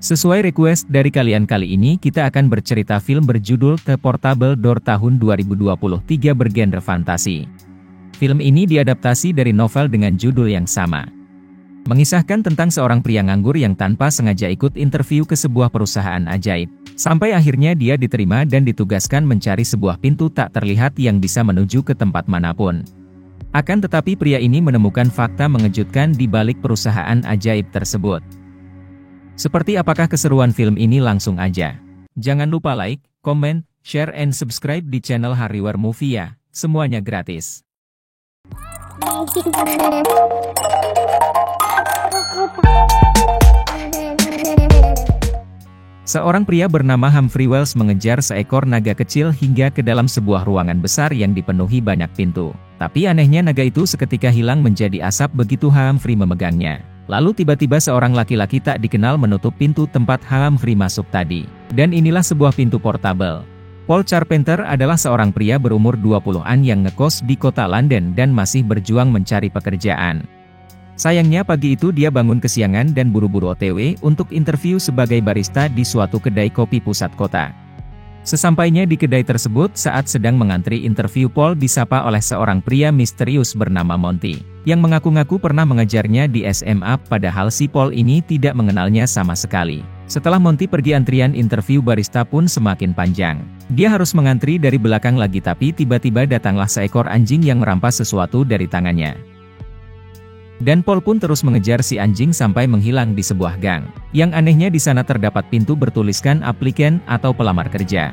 Sesuai request dari kalian, kali ini kita akan bercerita film berjudul The Portable Door tahun 2023 bergenre fantasi. Film ini diadaptasi dari novel dengan judul yang sama. Mengisahkan tentang seorang pria nganggur yang tanpa sengaja ikut interview ke sebuah perusahaan ajaib. Sampai akhirnya dia diterima dan ditugaskan mencari sebuah pintu tak terlihat yang bisa menuju ke tempat manapun. Akan tetapi pria ini menemukan fakta mengejutkan di balik perusahaan ajaib tersebut. Seperti apakah keseruan film ini? Langsung aja. Jangan lupa like, comment, share, and subscribe di channel Hariwar Movie ya. Semuanya gratis. Seorang pria bernama Humphrey Wells mengejar seekor naga kecil hingga ke dalam sebuah ruangan besar yang dipenuhi banyak pintu. Tapi anehnya naga itu seketika hilang menjadi asap begitu Humphrey memegangnya. Lalu tiba-tiba seorang laki-laki tak dikenal menutup pintu tempat Humphrey masuk tadi. Dan inilah sebuah pintu portable. Paul Carpenter adalah seorang pria berumur 20-an yang ngekos di kota London dan masih berjuang mencari pekerjaan. Sayangnya pagi itu dia bangun kesiangan dan buru-buru OTW untuk interview sebagai barista di suatu kedai kopi pusat kota. Sesampainya di kedai tersebut saat sedang mengantri interview, Paul disapa oleh seorang pria misterius bernama Monty, yang mengaku-ngaku pernah mengajarnya di SMA, padahal si Paul ini tidak mengenalnya sama sekali. Setelah Monty pergi, antrian interview barista pun semakin panjang. Dia harus mengantri dari belakang lagi, tapi tiba-tiba datanglah seekor anjing yang merampas sesuatu dari tangannya. Dan Paul pun terus mengejar si anjing sampai menghilang di sebuah gang. Yang anehnya di sana terdapat pintu bertuliskan applicant atau pelamar kerja.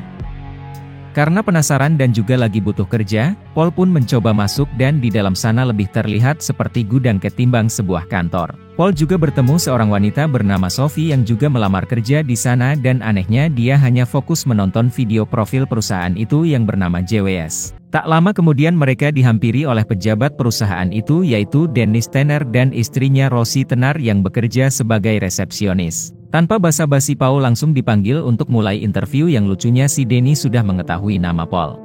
Karena penasaran dan juga lagi butuh kerja, Paul pun mencoba masuk dan di dalam sana lebih terlihat seperti gudang ketimbang sebuah kantor. Paul juga bertemu seorang wanita bernama Sophie yang juga melamar kerja di sana dan anehnya dia hanya fokus menonton video profil perusahaan itu yang bernama JWS. Tak lama kemudian mereka dihampiri oleh pejabat perusahaan itu, yaitu Dennis Tanner dan istrinya Rosie Tenar yang bekerja sebagai resepsionis. Tanpa basa-basi, Paul langsung dipanggil untuk mulai interview. Yang lucunya si Denny sudah mengetahui nama Paul.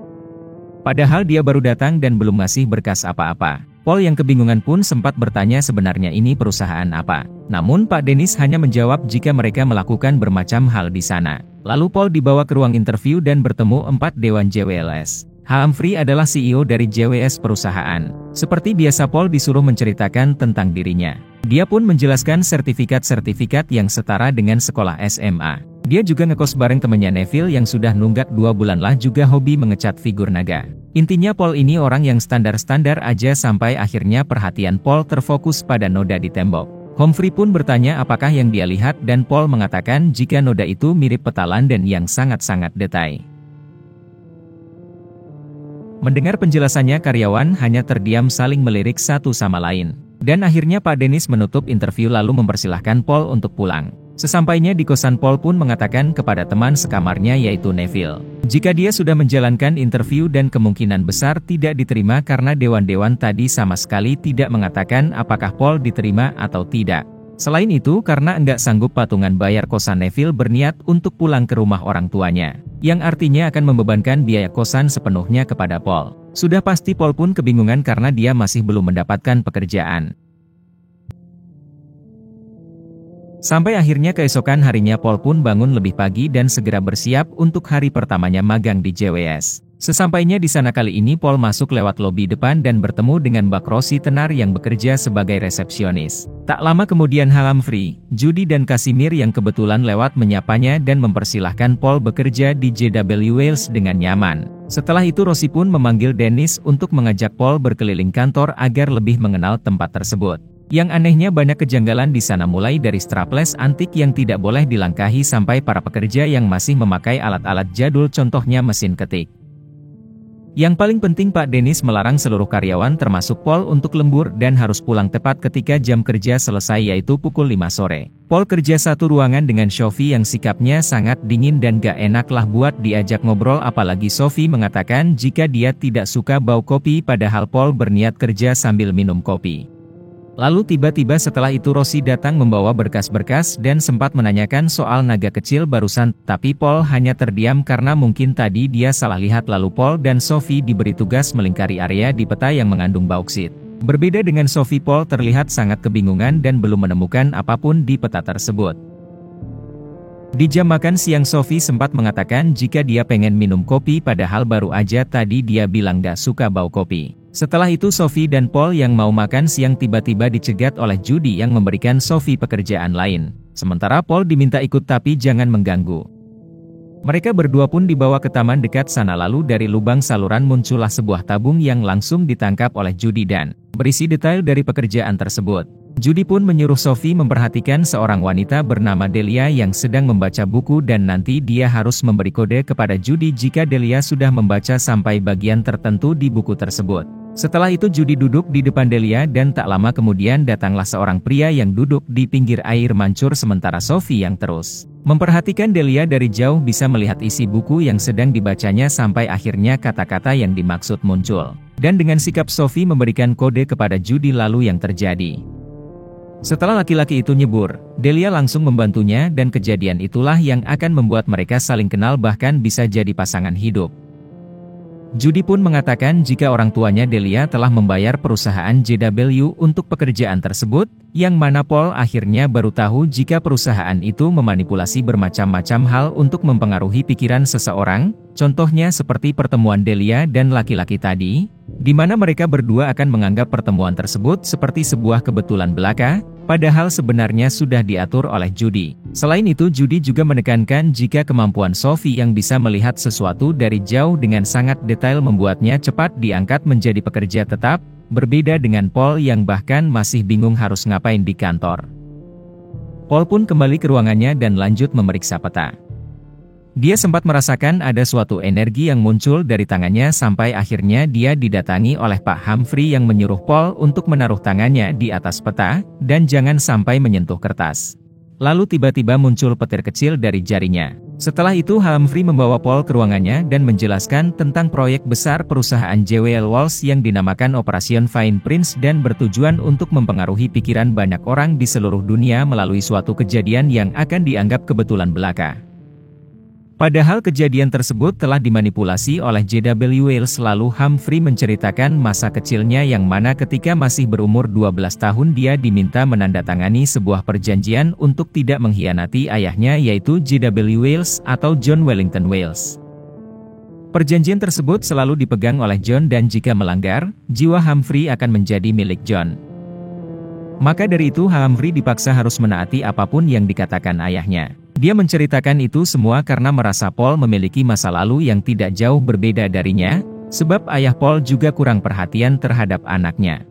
Padahal dia baru datang dan belum ngasih berkas apa-apa. Paul yang kebingungan pun sempat bertanya sebenarnya ini perusahaan apa. Namun Pak Dennis hanya menjawab jika mereka melakukan bermacam hal di sana. Lalu Paul dibawa ke ruang interview dan bertemu 4 dewan JWS. Humphrey adalah CEO dari JWS perusahaan. Seperti biasa, Paul disuruh menceritakan tentang dirinya. Dia pun menjelaskan sertifikat-sertifikat yang setara dengan sekolah SMA. Dia juga ngekos bareng temannya Neville yang sudah nunggak 2 bulan lah, juga hobi mengecat figur naga. Intinya Paul ini orang yang standar-standar aja sampai akhirnya perhatian Paul terfokus pada noda di tembok. Humphrey pun bertanya apakah yang dia lihat dan Paul mengatakan jika noda itu mirip peta London yang sangat-sangat detail. Mendengar penjelasannya, karyawan hanya terdiam saling melirik satu sama lain. Dan akhirnya Pak Dennis menutup interview lalu mempersilahkan Paul untuk pulang. Sesampainya di kosan, Paul pun mengatakan kepada teman sekamarnya yaitu Neville, jika dia sudah menjalankan interview dan kemungkinan besar tidak diterima karena dewan-dewan tadi sama sekali tidak mengatakan apakah Paul diterima atau tidak. Selain itu, karena enggak sanggup patungan bayar kosan, Neville berniat untuk pulang ke rumah orang tuanya, yang artinya akan membebankan biaya kosan sepenuhnya kepada Paul. Sudah pasti Paul pun kebingungan karena dia masih belum mendapatkan pekerjaan. Sampai akhirnya keesokan harinya Paul pun bangun lebih pagi dan segera bersiap untuk hari pertamanya magang di JWS. Sesampainya di sana kali ini Paul masuk lewat lobi depan dan bertemu dengan Mbak Rosie Tenar yang bekerja sebagai resepsionis. Tak lama kemudian Humphrey, Judy dan Casimir yang kebetulan lewat menyapanya dan mempersilahkan Paul bekerja di JW Wells dengan nyaman. Setelah itu Rosie pun memanggil Dennis untuk mengajak Paul berkeliling kantor agar lebih mengenal tempat tersebut. Yang anehnya banyak kejanggalan di sana, mulai dari strapless antik yang tidak boleh dilangkahi sampai para pekerja yang masih memakai alat-alat jadul, contohnya mesin ketik. Yang paling penting, Pak Dennis melarang seluruh karyawan termasuk Paul untuk lembur dan harus pulang tepat ketika jam kerja selesai, yaitu pukul 5 sore. Paul kerja satu ruangan dengan Sophie yang sikapnya sangat dingin dan gak enak lah buat diajak ngobrol, apalagi Sophie mengatakan jika dia tidak suka bau kopi padahal Paul berniat kerja sambil minum kopi. Lalu tiba-tiba setelah itu Rosie datang membawa berkas-berkas dan sempat menanyakan soal naga kecil barusan, tapi Paul hanya terdiam karena mungkin tadi dia salah lihat. Lalu Paul dan Sophie diberi tugas melingkari area di peta yang mengandung bauksit. Berbeda dengan Sophie, Paul terlihat sangat kebingungan dan belum menemukan apapun di peta tersebut. Di jam makan siang Sophie sempat mengatakan jika dia pengen minum kopi padahal baru aja tadi dia bilang gak suka bau kopi. Setelah itu Sophie dan Paul yang mau makan siang tiba-tiba dicegat oleh Judy yang memberikan Sophie pekerjaan lain. Sementara Paul diminta ikut tapi jangan mengganggu. Mereka berdua pun dibawa ke taman dekat sana lalu dari lubang saluran muncullah sebuah tabung yang langsung ditangkap oleh Judy dan berisi detail dari pekerjaan tersebut. Judy pun menyuruh Sophie memperhatikan seorang wanita bernama Delia yang sedang membaca buku dan nanti dia harus memberi kode kepada Judy jika Delia sudah membaca sampai bagian tertentu di buku tersebut. Setelah itu Judy duduk di depan Delia dan tak lama kemudian datanglah seorang pria yang duduk di pinggir air mancur sementara Sophie yang terus memperhatikan Delia dari jauh bisa melihat isi buku yang sedang dibacanya sampai akhirnya kata-kata yang dimaksud muncul. Dan dengan sikap Sophie memberikan kode kepada Judy lalu yang terjadi. Setelah laki-laki itu nyebur, Delia langsung membantunya dan kejadian itulah yang akan membuat mereka saling kenal bahkan bisa jadi pasangan hidup. Judy pun mengatakan jika orang tuanya Delia telah membayar perusahaan JW untuk pekerjaan tersebut, yang mana Paul akhirnya baru tahu jika perusahaan itu memanipulasi bermacam-macam hal untuk mempengaruhi pikiran seseorang, contohnya seperti pertemuan Delia dan laki-laki tadi, di mana mereka berdua akan menganggap pertemuan tersebut seperti sebuah kebetulan belaka, padahal sebenarnya sudah diatur oleh Judy. Selain itu Judy juga menekankan jika kemampuan Sophie yang bisa melihat sesuatu dari jauh dengan sangat detail membuatnya cepat diangkat menjadi pekerja tetap, berbeda dengan Paul yang bahkan masih bingung harus ngapain di kantor. Paul pun kembali ke ruangannya dan lanjut memeriksa peta. Dia sempat merasakan ada suatu energi yang muncul dari tangannya sampai akhirnya dia didatangi oleh Pak Humphrey yang menyuruh Paul untuk menaruh tangannya di atas peta, dan jangan sampai menyentuh kertas. Lalu tiba-tiba muncul petir kecil dari jarinya. Setelah itu Humphrey membawa Paul ke ruangannya dan menjelaskan tentang proyek besar perusahaan JWL Walls yang dinamakan Operation Fine Prince dan bertujuan untuk mempengaruhi pikiran banyak orang di seluruh dunia melalui suatu kejadian yang akan dianggap kebetulan belaka. Padahal kejadian tersebut telah dimanipulasi oleh JW Wales. Lalu Humphrey menceritakan masa kecilnya yang mana ketika masih berumur 12 tahun dia diminta menandatangani sebuah perjanjian untuk tidak mengkhianati ayahnya yaitu JW Wales atau John Wellington Wales. Perjanjian tersebut selalu dipegang oleh John dan jika melanggar, jiwa Humphrey akan menjadi milik John. Maka dari itu Humphrey dipaksa harus menaati apapun yang dikatakan ayahnya. Dia menceritakan itu semua karena merasa Paul memiliki masa lalu yang tidak jauh berbeda darinya, sebab ayah Paul juga kurang perhatian terhadap anaknya.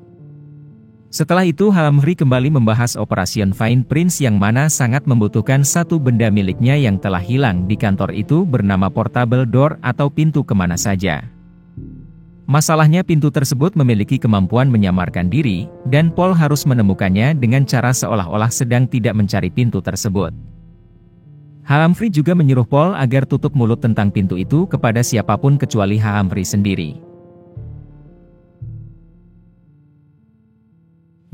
Setelah itu Humphrey kembali membahas Operation Fine Prince yang mana sangat membutuhkan satu benda miliknya yang telah hilang di kantor itu bernama portable door atau pintu kemana saja. Masalahnya pintu tersebut memiliki kemampuan menyamarkan diri, dan Paul harus menemukannya dengan cara seolah-olah sedang tidak mencari pintu tersebut. Humphrey juga menyuruh Paul agar tutup mulut tentang pintu itu kepada siapapun kecuali Humphrey sendiri.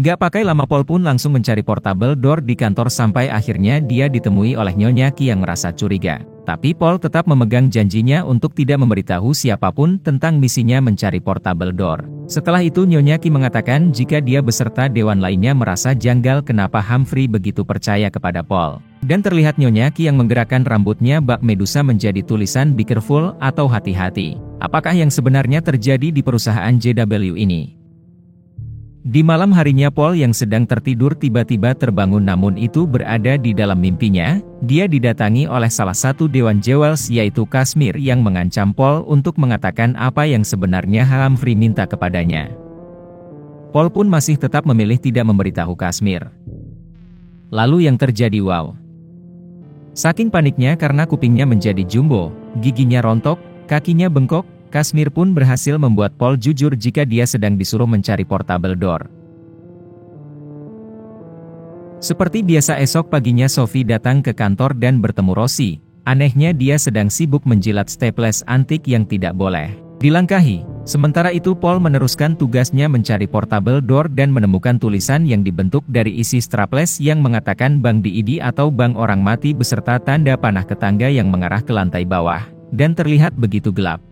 Gak pakai lama Paul pun langsung mencari portable door di kantor sampai akhirnya dia ditemui oleh Nyonya Ki yang merasa curiga. Tapi Paul tetap memegang janjinya untuk tidak memberitahu siapapun tentang misinya mencari portable door. Setelah itu Nyonya Ki mengatakan jika dia beserta dewan lainnya merasa janggal kenapa Humphrey begitu percaya kepada Paul. Dan terlihat Nyonya Ki yang menggerakkan rambutnya bak medusa menjadi tulisan Be Careful atau hati-hati. Apakah yang sebenarnya terjadi di perusahaan JW ini? Di malam harinya Paul yang sedang tertidur tiba-tiba terbangun namun itu berada di dalam mimpinya, dia didatangi oleh salah satu dewan Jewels yaitu Kashmir yang mengancam Paul untuk mengatakan apa yang sebenarnya Humphrey minta kepadanya. Paul pun masih tetap memilih tidak memberitahu Kashmir. Lalu yang terjadi wow. Saking paniknya karena kupingnya menjadi jumbo, giginya rontok, kakinya bengkok, Kashmir pun berhasil membuat Paul jujur jika dia sedang disuruh mencari portable door. Seperti biasa esok paginya Sophie datang ke kantor dan bertemu Rosie. Anehnya dia sedang sibuk menjilat staples antik yang tidak boleh dilangkahi. Sementara itu Paul meneruskan tugasnya mencari portable door dan menemukan tulisan yang dibentuk dari isi strapless yang mengatakan bank DID atau bank orang mati beserta tanda panah ke tangga yang mengarah ke lantai bawah, dan terlihat begitu gelap.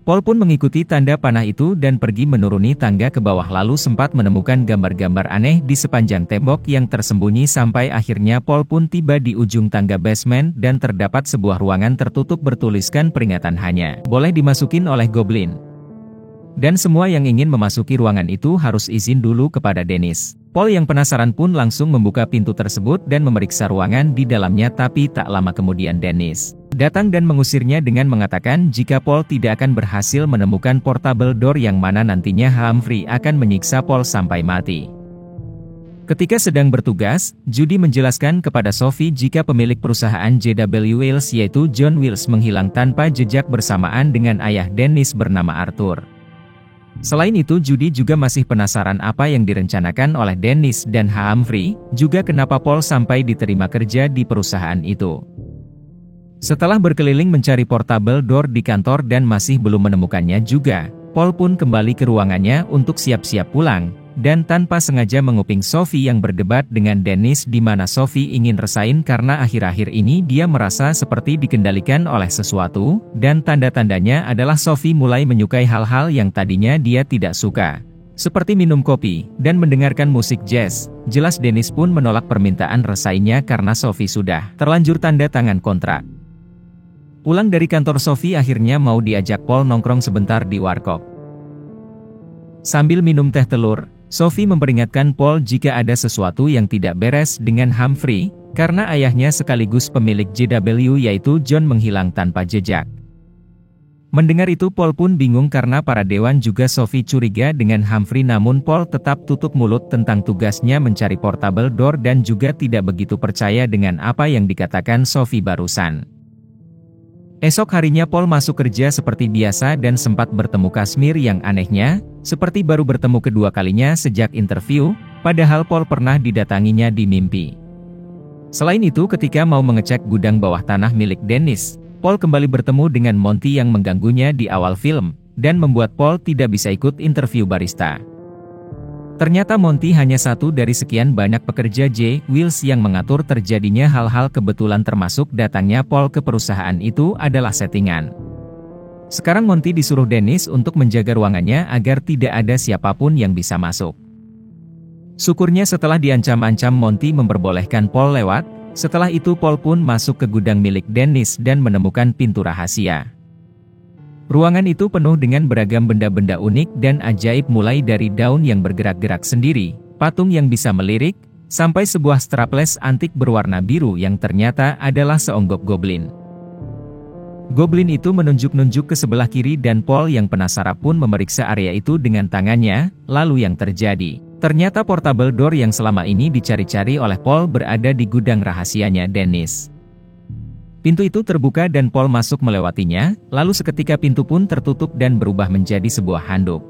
Paul pun mengikuti tanda panah itu dan pergi menuruni tangga ke bawah lalu sempat menemukan gambar-gambar aneh di sepanjang tembok yang tersembunyi sampai akhirnya Paul pun tiba di ujung tangga basement dan terdapat sebuah ruangan tertutup bertuliskan peringatan hanya boleh dimasukin oleh goblin. Dan semua yang ingin memasuki ruangan itu harus izin dulu kepada Dennis. Paul yang penasaran pun langsung membuka pintu tersebut dan memeriksa ruangan di dalamnya, tapi tak lama kemudian Dennis datang dan mengusirnya dengan mengatakan jika Paul tidak akan berhasil menemukan portable door yang mana nantinya Humphrey akan menyiksa Paul sampai mati. Ketika sedang bertugas, Judy menjelaskan kepada Sophie jika pemilik perusahaan JW Wills yaitu John Wills menghilang tanpa jejak bersamaan dengan ayah Dennis bernama Arthur. Selain itu Judy juga masih penasaran apa yang direncanakan oleh Dennis dan Humphrey, juga kenapa Paul sampai diterima kerja di perusahaan itu. Setelah berkeliling mencari portable door di kantor dan masih belum menemukannya juga, Paul pun kembali ke ruangannya untuk siap-siap pulang, dan tanpa sengaja menguping Sophie yang berdebat dengan Dennis di mana Sophie ingin resign karena akhir-akhir ini dia merasa seperti dikendalikan oleh sesuatu, dan tanda-tandanya adalah Sophie mulai menyukai hal-hal yang tadinya dia tidak suka. Seperti minum kopi, dan mendengarkan musik jazz. Jelas Dennis pun menolak permintaan resignnya karena Sophie sudah terlanjur tanda tangan kontrak. Pulang dari kantor Sophie akhirnya mau diajak Paul nongkrong sebentar di warkop. Sambil minum teh telur, Sophie memperingatkan Paul jika ada sesuatu yang tidak beres dengan Humphrey, karena ayahnya sekaligus pemilik JW yaitu John menghilang tanpa jejak. Mendengar itu Paul pun bingung karena para dewan juga Sophie curiga dengan Humphrey, namun Paul tetap tutup mulut tentang tugasnya mencari portable door dan juga tidak begitu percaya dengan apa yang dikatakan Sophie barusan. Esok harinya Paul masuk kerja seperti biasa dan sempat bertemu Kashmir yang anehnya, seperti baru bertemu kedua kalinya sejak interview, padahal Paul pernah didatanginya di mimpi. Selain itu ketika mau mengecek gudang bawah tanah milik Dennis, Paul kembali bertemu dengan Monty yang mengganggunya di awal film, dan membuat Paul tidak bisa ikut interview barista. Ternyata Monty hanya satu dari sekian banyak pekerja J. Wills yang mengatur terjadinya hal-hal kebetulan, termasuk datangnya Paul ke perusahaan itu adalah settingan. Sekarang Monty disuruh Dennis untuk menjaga ruangannya agar tidak ada siapapun yang bisa masuk. Syukurnya setelah diancam-ancam Monty memperbolehkan Paul lewat, setelah itu Paul pun masuk ke gudang milik Dennis dan menemukan pintu rahasia. Ruangan itu penuh dengan beragam benda-benda unik dan ajaib, mulai dari daun yang bergerak-gerak sendiri, patung yang bisa melirik, sampai sebuah strapless antik berwarna biru yang ternyata adalah seonggok goblin. Goblin itu menunjuk-nunjuk ke sebelah kiri dan Paul yang penasaran pun memeriksa area itu dengan tangannya, lalu yang terjadi. Ternyata portable door yang selama ini dicari-cari oleh Paul berada di gudang rahasianya Dennis. Pintu itu terbuka dan Paul masuk melewatinya, lalu seketika pintu pun tertutup dan berubah menjadi sebuah handuk.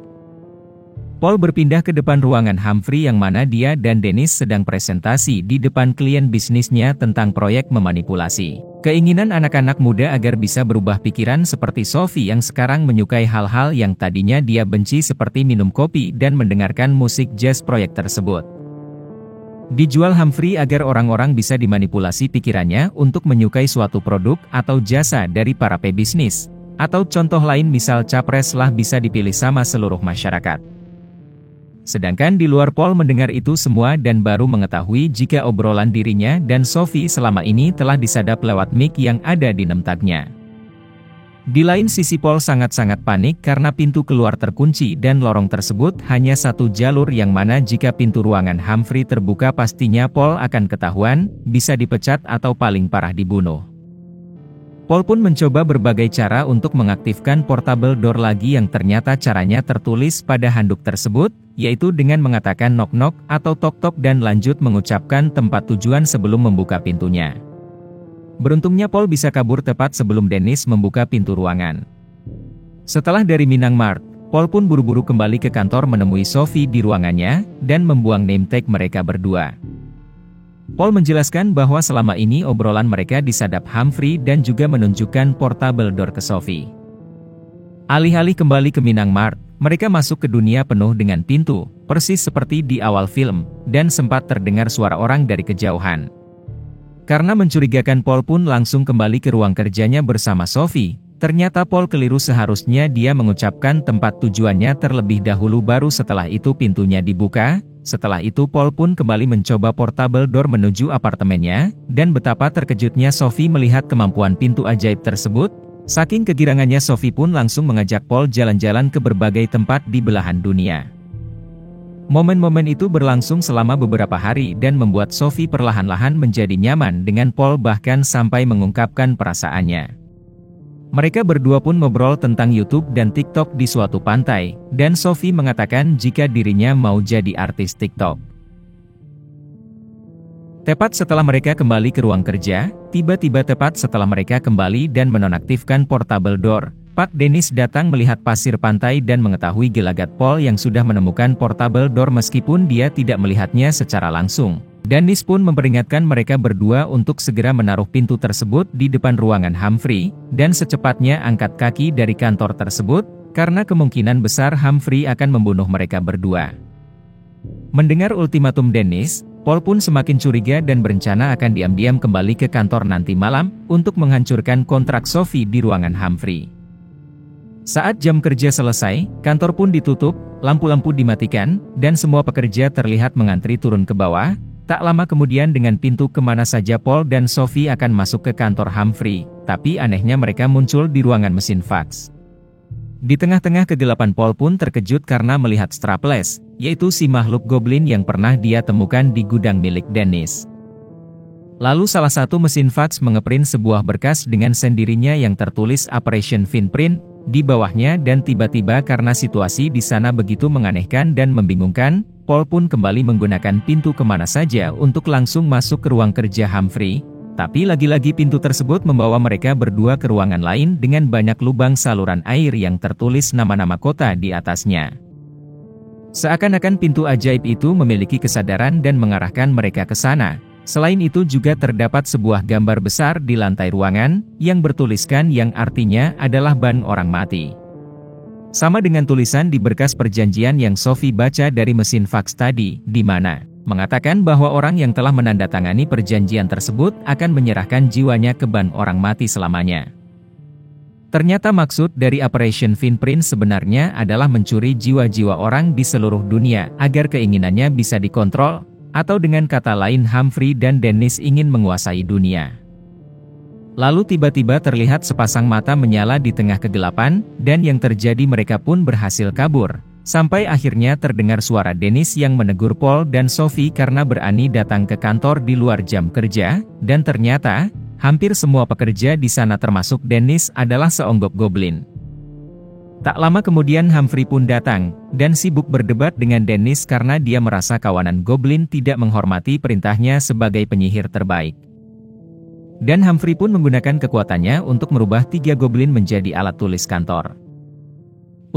Paul berpindah ke depan ruangan Humphrey yang mana dia dan Dennis sedang presentasi di depan klien bisnisnya tentang proyek memanipulasi keinginan anak-anak muda agar bisa berubah pikiran seperti Sophie yang sekarang menyukai hal-hal yang tadinya dia benci seperti minum kopi dan mendengarkan musik jazz. Proyek tersebut dijual Humphrey agar orang-orang bisa dimanipulasi pikirannya untuk menyukai suatu produk atau jasa dari para pebisnis. Atau contoh lain misal capres lah bisa dipilih sama seluruh masyarakat. Sedangkan di luar Paul mendengar itu semua dan baru mengetahui jika obrolan dirinya dan Sophie selama ini telah disadap lewat mic yang ada di nemtagnya. Di lain sisi Paul sangat-sangat panik karena pintu keluar terkunci dan lorong tersebut hanya satu jalur yang mana jika pintu ruangan Humphrey terbuka pastinya Paul akan ketahuan, bisa dipecat atau paling parah dibunuh. Paul pun mencoba berbagai cara untuk mengaktifkan portable door lagi yang ternyata caranya tertulis pada handuk tersebut, yaitu dengan mengatakan knock-knock atau tok-tok dan lanjut mengucapkan tempat tujuan sebelum membuka pintunya. Beruntungnya Paul bisa kabur tepat sebelum Dennis membuka pintu ruangan. Setelah dari Minang Mart, Paul pun buru-buru kembali ke kantor menemui Sophie di ruangannya, dan membuang name tag mereka berdua. Paul menjelaskan bahwa selama ini obrolan mereka disadap Humphrey dan juga menunjukkan portable door ke Sophie. Alih-alih kembali ke Minang Mart, mereka masuk ke dunia penuh dengan pintu, persis seperti di awal film, dan sempat terdengar suara orang dari kejauhan. Karena mencurigakan Paul pun langsung kembali ke ruang kerjanya bersama Sophie. Ternyata Paul keliru, seharusnya dia mengucapkan tempat tujuannya terlebih dahulu baru setelah itu pintunya dibuka. Setelah itu Paul pun kembali mencoba portable door menuju apartemennya, dan betapa terkejutnya Sophie melihat kemampuan pintu ajaib tersebut. Saking kegirangannya Sophie pun langsung mengajak Paul jalan-jalan ke berbagai tempat di belahan dunia. Momen-momen itu berlangsung selama beberapa hari dan membuat Sophie perlahan-lahan menjadi nyaman dengan Paul, bahkan sampai mengungkapkan perasaannya. Mereka berdua pun ngobrol tentang YouTube dan TikTok di suatu pantai, dan Sophie mengatakan jika dirinya mau jadi artis TikTok. Tepat setelah mereka kembali ke ruang kerja, tiba-tiba tepat setelah mereka kembali dan menonaktifkan portable door, Pak Dennis datang melihat pasir pantai dan mengetahui gelagat Paul yang sudah menemukan portable door meskipun dia tidak melihatnya secara langsung. Dennis pun memperingatkan mereka berdua untuk segera menaruh pintu tersebut di depan ruangan Humphrey, dan secepatnya angkat kaki dari kantor tersebut, karena kemungkinan besar Humphrey akan membunuh mereka berdua. Mendengar ultimatum Dennis, Paul pun semakin curiga dan berencana akan diam-diam kembali ke kantor nanti malam, untuk menghancurkan kontrak Sophie di ruangan Humphrey. Saat jam kerja selesai, kantor pun ditutup, lampu-lampu dimatikan, dan semua pekerja terlihat mengantri turun ke bawah. Tak lama kemudian dengan pintu kemana saja Paul dan Sophie akan masuk ke kantor Humphrey, tapi anehnya mereka muncul di ruangan mesin fax. Di tengah-tengah kegelapan Paul pun terkejut karena melihat Strapless, yaitu si makhluk goblin yang pernah dia temukan di gudang milik Dennis. Lalu salah satu mesin fax mengeprint sebuah berkas dengan sendirinya yang tertulis Operation Finprint di bawahnya, dan tiba-tiba karena situasi di sana begitu menganehkan dan membingungkan, Paul pun kembali menggunakan pintu kemana saja untuk langsung masuk ke ruang kerja Humphrey, tapi lagi-lagi pintu tersebut membawa mereka berdua ke ruangan lain dengan banyak lubang saluran air yang tertulis nama-nama kota di atasnya. Seakan-akan pintu ajaib itu memiliki kesadaran dan mengarahkan mereka ke sana. Selain itu juga terdapat sebuah gambar besar di lantai ruangan, yang bertuliskan yang artinya adalah ban orang mati. Sama dengan tulisan di berkas perjanjian yang Sophie baca dari mesin fax tadi, di mana mengatakan bahwa orang yang telah menandatangani perjanjian tersebut akan menyerahkan jiwanya ke ban orang mati selamanya. Ternyata maksud dari Operation Finprint sebenarnya adalah mencuri jiwa-jiwa orang di seluruh dunia agar keinginannya bisa dikontrol, atau dengan kata lain Humphrey dan Dennis ingin menguasai dunia. Lalu tiba-tiba terlihat sepasang mata menyala di tengah kegelapan, dan yang terjadi mereka pun berhasil kabur. Sampai akhirnya terdengar suara Dennis yang menegur Paul dan Sophie karena berani datang ke kantor di luar jam kerja, dan ternyata, hampir semua pekerja di sana termasuk Dennis adalah seonggok goblin. Tak lama kemudian Humphrey pun datang, dan sibuk berdebat dengan Dennis karena dia merasa kawanan goblin tidak menghormati perintahnya sebagai penyihir terbaik. Dan Humphrey pun menggunakan kekuatannya untuk merubah 3 goblin menjadi alat tulis kantor.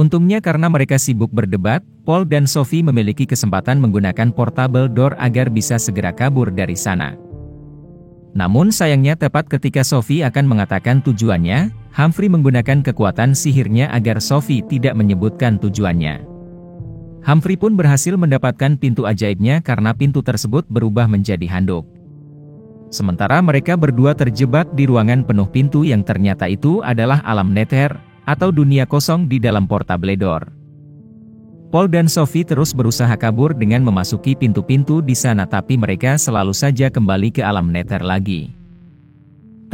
Untungnya karena mereka sibuk berdebat, Paul dan Sophie memiliki kesempatan menggunakan portable door agar bisa segera kabur dari sana. Namun sayangnya tepat ketika Sophie akan mengatakan tujuannya, Humphrey menggunakan kekuatan sihirnya agar Sophie tidak menyebutkan tujuannya. Humphrey pun berhasil mendapatkan pintu ajaibnya karena pintu tersebut berubah menjadi handuk. Sementara mereka berdua terjebak di ruangan penuh pintu yang ternyata itu adalah alam nether, atau dunia kosong di dalam portable door. Paul dan Sophie terus berusaha kabur dengan memasuki pintu-pintu di sana, tapi mereka selalu saja kembali ke alam nether lagi.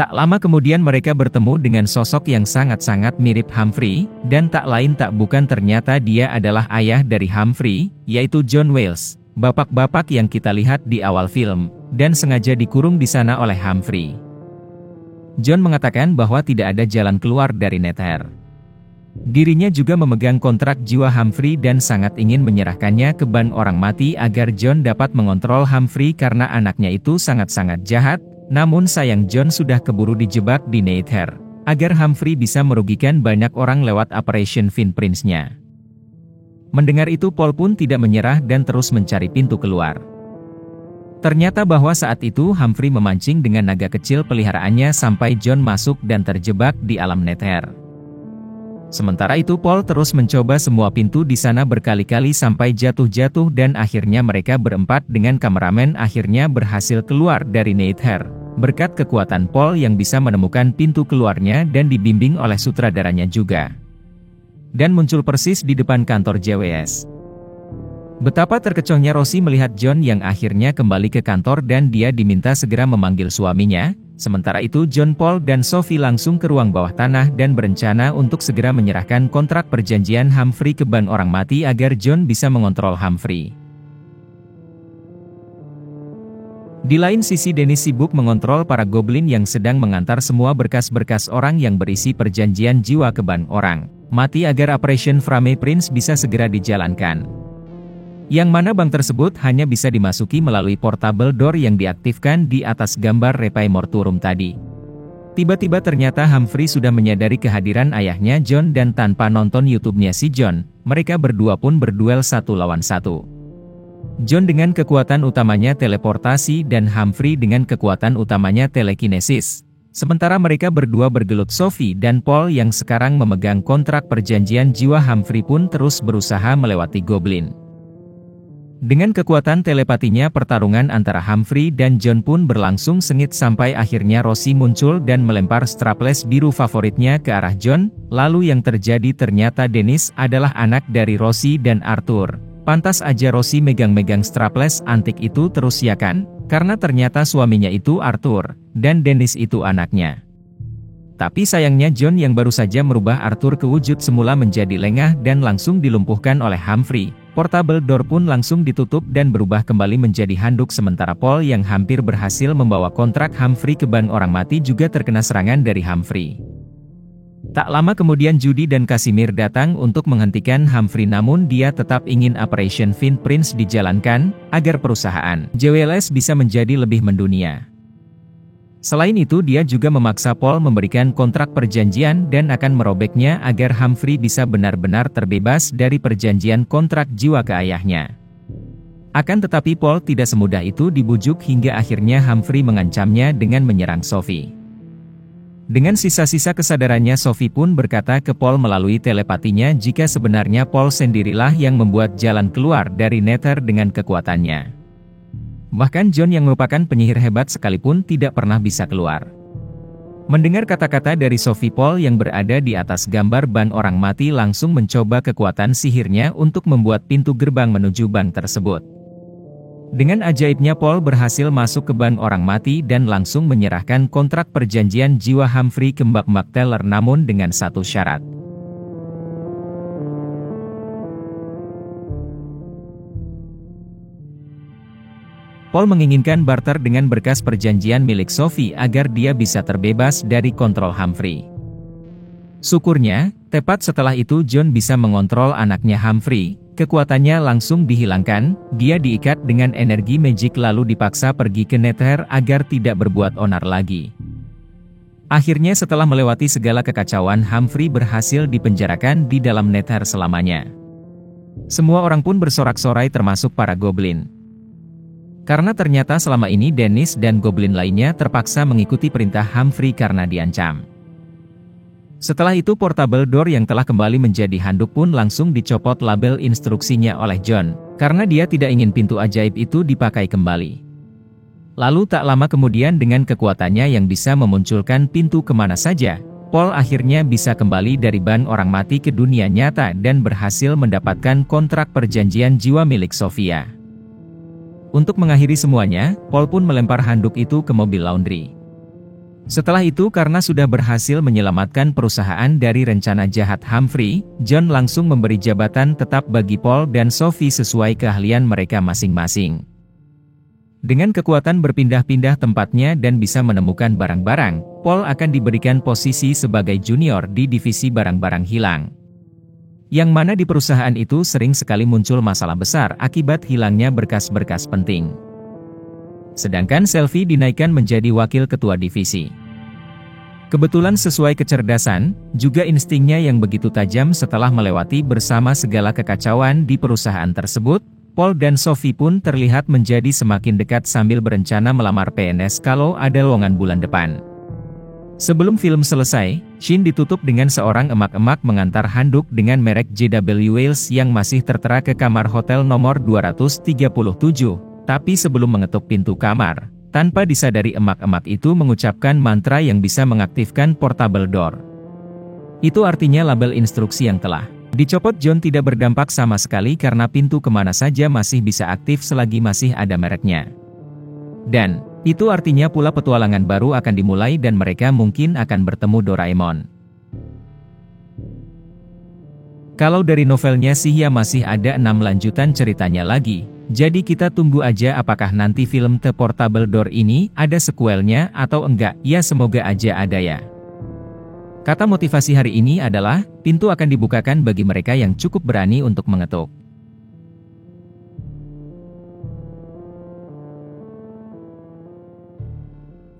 Tak lama kemudian mereka bertemu dengan sosok yang sangat-sangat mirip Humphrey, dan tak lain tak bukan ternyata dia adalah ayah dari Humphrey, yaitu John Wales, bapak-bapak yang kita lihat di awal film, dan sengaja dikurung di sana oleh Humphrey. John mengatakan bahwa tidak ada jalan keluar dari nether. Dirinya juga memegang kontrak jiwa Humphrey dan sangat ingin menyerahkannya ke ban orang mati agar John dapat mengontrol Humphrey karena anaknya itu sangat-sangat jahat, namun sayang John sudah keburu dijebak di nether, agar Humphrey bisa merugikan banyak orang lewat Operation Finprint-nya. Mendengar itu Paul pun tidak menyerah dan terus mencari pintu keluar. Ternyata bahwa saat itu Humphrey memancing dengan naga kecil peliharaannya sampai John masuk dan terjebak di alam nether. Sementara itu Paul terus mencoba semua pintu di sana berkali-kali sampai jatuh-jatuh dan akhirnya mereka berempat dengan kameramen akhirnya berhasil keluar dari nether. Berkat kekuatan Paul yang bisa menemukan pintu keluarnya dan dibimbing oleh sutradaranya juga. Dan muncul persis di depan kantor JWS. Betapa terkecohnya Rosie melihat John yang akhirnya kembali ke kantor dan dia diminta segera memanggil suaminya. Sementara itu John, Paul, dan Sophie langsung ke ruang bawah tanah dan berencana untuk segera menyerahkan kontrak perjanjian Humphrey ke ban orang mati agar John bisa mengontrol Humphrey. Di lain sisi Dennis sibuk mengontrol para goblin yang sedang mengantar semua berkas-berkas orang yang berisi perjanjian jiwa ke ban orang mati agar Operation Frame Prince bisa segera dijalankan. Yang mana bank tersebut hanya bisa dimasuki melalui portable door yang diaktifkan di atas gambar Repai Mortuorum tadi. Tiba-tiba ternyata Humphrey sudah menyadari kehadiran ayahnya John dan tanpa nonton YouTube-nya si John, mereka berdua pun berduel 1 lawan 1. John dengan kekuatan utamanya teleportasi dan Humphrey dengan kekuatan utamanya telekinesis. Sementara mereka berdua bergelut Sophie dan Paul yang sekarang memegang kontrak perjanjian jiwa Humphrey pun terus berusaha melewati goblin. Dengan kekuatan telepatinya pertarungan antara Humphrey dan John pun berlangsung sengit sampai akhirnya Rosie muncul dan melempar strapless biru favoritnya ke arah John, lalu yang terjadi ternyata Dennis adalah anak dari Rosie dan Arthur. Pantas aja Rosie megang-megang strapless antik itu terus ya kan, karena ternyata suaminya itu Arthur, dan Dennis itu anaknya. Tapi sayangnya John yang baru saja merubah Arthur ke wujud semula menjadi lengah dan langsung dilumpuhkan oleh Humphrey. Portable door pun langsung ditutup dan berubah kembali menjadi handuk sementara Paul yang hampir berhasil membawa kontrak Humphrey ke ban orang mati juga terkena serangan dari Humphrey. Tak lama kemudian Judy dan Casimir datang untuk menghentikan Humphrey namun dia tetap ingin Operation Fiend Prince dijalankan, agar perusahaan JWS bisa menjadi lebih mendunia. Selain itu dia juga memaksa Paul memberikan kontrak perjanjian dan akan merobeknya agar Humphrey bisa benar-benar terbebas dari perjanjian kontrak jiwa ke ayahnya. Akan tetapi Paul tidak semudah itu dibujuk hingga akhirnya Humphrey mengancamnya dengan menyerang Sophie. Dengan sisa-sisa kesadarannya Sophie pun berkata ke Paul melalui telepatinya jika sebenarnya Paul sendirilah yang membuat jalan keluar dari Nether dengan kekuatannya. Bahkan John yang merupakan penyihir hebat sekalipun tidak pernah bisa keluar. Mendengar kata-kata dari Sophie, Paul yang berada di atas gambar ban orang mati langsung mencoba kekuatan sihirnya untuk membuat pintu gerbang menuju bank tersebut. Dengan ajaibnya Paul berhasil masuk ke ban orang mati dan langsung menyerahkan kontrak perjanjian jiwa Humphrey ke Mbak Teller namun dengan satu syarat. Paul menginginkan barter dengan berkas perjanjian milik Sophie agar dia bisa terbebas dari kontrol Humphrey. Syukurnya, tepat setelah itu John bisa mengontrol anaknya Humphrey, kekuatannya langsung dihilangkan, dia diikat dengan energi magic lalu dipaksa pergi ke Nether agar tidak berbuat onar lagi. Akhirnya setelah melewati segala kekacauan Humphrey berhasil dipenjarakan di dalam Nether selamanya. Semua orang pun bersorak-sorai termasuk para goblin. Karena ternyata selama ini Dennis dan goblin lainnya terpaksa mengikuti perintah Humphrey karena diancam. Setelah itu portable door yang telah kembali menjadi handuk pun langsung dicopot label instruksinya oleh John, karena dia tidak ingin pintu ajaib itu dipakai kembali. Lalu tak lama kemudian dengan kekuatannya yang bisa memunculkan pintu kemana saja, Paul akhirnya bisa kembali dari ban orang mati ke dunia nyata dan berhasil mendapatkan kontrak perjanjian jiwa milik Sophia. Untuk mengakhiri semuanya, Paul pun melempar handuk itu ke mobil laundry. Setelah itu karena sudah berhasil menyelamatkan perusahaan dari rencana jahat Humphrey, John langsung memberi jabatan tetap bagi Paul dan Sophie sesuai keahlian mereka masing-masing. Dengan kekuatan berpindah-pindah tempatnya dan bisa menemukan barang-barang, Paul akan diberikan posisi sebagai junior di divisi barang-barang hilang. Yang mana di perusahaan itu sering sekali muncul masalah besar akibat hilangnya berkas-berkas penting. Sedangkan Sylvie dinaikkan menjadi wakil ketua divisi. Kebetulan sesuai kecerdasan, juga instingnya yang begitu tajam setelah melewati bersama segala kekacauan di perusahaan tersebut, Paul dan Sophie pun terlihat menjadi semakin dekat sambil berencana melamar PNS kalau ada lowongan bulan depan. Sebelum film selesai, scene ditutup dengan seorang emak-emak mengantar handuk dengan merek JW Wales yang masih tertera ke kamar hotel nomor 237, tapi sebelum mengetuk pintu kamar, Tanpa disadari emak-emak itu mengucapkan mantra yang bisa mengaktifkan portable door. Itu artinya label instruksi yang telah dicopot John tidak berdampak sama sekali karena pintu kemana saja masih bisa aktif selagi masih ada mereknya. Dan itu artinya pula petualangan baru akan dimulai dan mereka mungkin akan bertemu Doraemon. Kalau dari novelnya sih ya masih ada 6 lanjutan ceritanya lagi. Jadi kita tunggu aja apakah nanti film The Portable Door ini ada sequelnya atau enggak, ya semoga aja ada ya. Kata motivasi hari ini adalah, pintu akan dibukakan bagi mereka yang cukup berani untuk mengetuk.